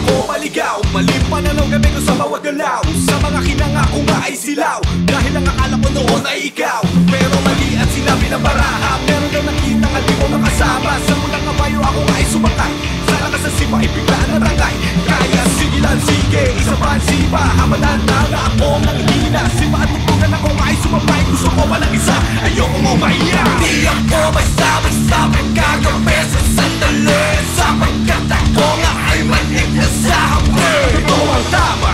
ako maligaw. Maling pananaw gabi ko sa bawat galaw. Sa mga kinanga ko nga ay silaw. Dahil ang akala ko noon ay ikaw. Pero mali at sinabi ng baraha. Meron daw nakita nga di mo makasama. Sa mulang kabayo ako nga ay sumakay. Sa lakas ng sipa ay bigla na rangay. Kaya sige lang sige, isa pa ang sipa. Hamalanda na ako ng hina. Sipa at tutugan ako nga ay sumabay. Gusto ko walang isa, ayoko mo maiya. Di ako basta-basta magkagabi sa sandali. Sapagkat ako nga ay manig na sa hapin. Ito ang tama,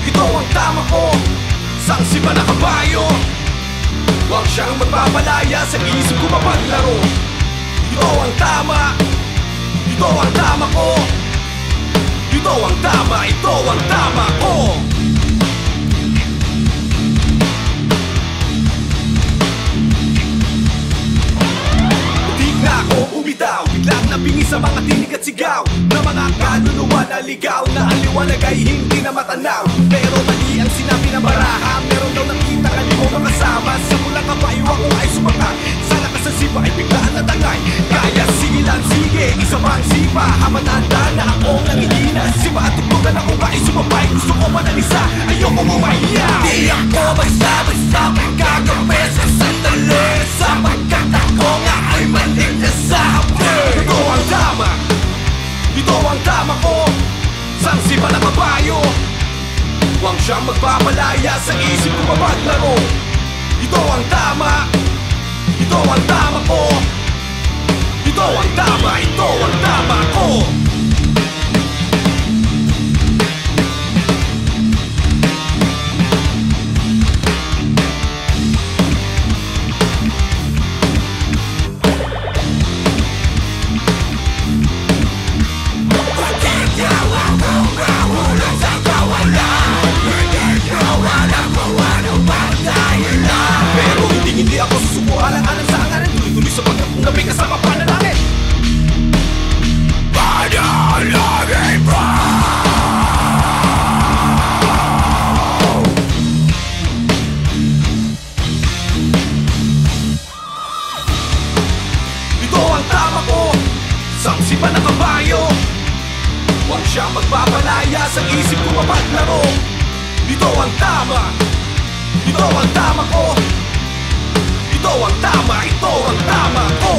ito ang tama ko. Sang sipa na kabayo, huwag siyang magpapalaya sa isip ko mapaglaro. Ito ang tama, ito ang tama ko. Ito ang tama, ito ang tama ko. Umitaw, biglang nabingi sa mga tinig at sigaw na mga kaluluwa na ligaw, na ang liwanag ay hindi na matanaw. Pero mali ang sinabi ng baraha. Meron daw nakita ka di mo makasama. Sa mulang kabayo ako ay sumakay. Sa lakas ng sipa ay biglaan na tangay. Kaya sige lang sige, isa pa ang sipa. Hamatanda na ako nangihina. Sipa at tutugan ako nga ay sumabay. Gusto ko manalisa, ayoko mo maiya. Di ako basta-basta magkagabi sa sandali. Sapagkat ako nga ay manig na sa hapin. Ito ang tama, ito ang tama ko. Sang sipa na kabayo, huwag siyang magpapalaya sa isip ko mapaglaro. Ito ang tama, ito ang tama ko. Ito ang tama, ito ang tama ko. Hindi ako susuko alang-alang sa hangarin. Tuloy-tuloy sa pagkakong gabi kasama panalangin. Panalangin ba? Ito ang tama ko. Sang sipa na kabayo, huwag siyang magpapalaya sa isip ko mapaglaro. Ito ang tama, ito ang tama ko. Ito ang tama, ito ang tama ko.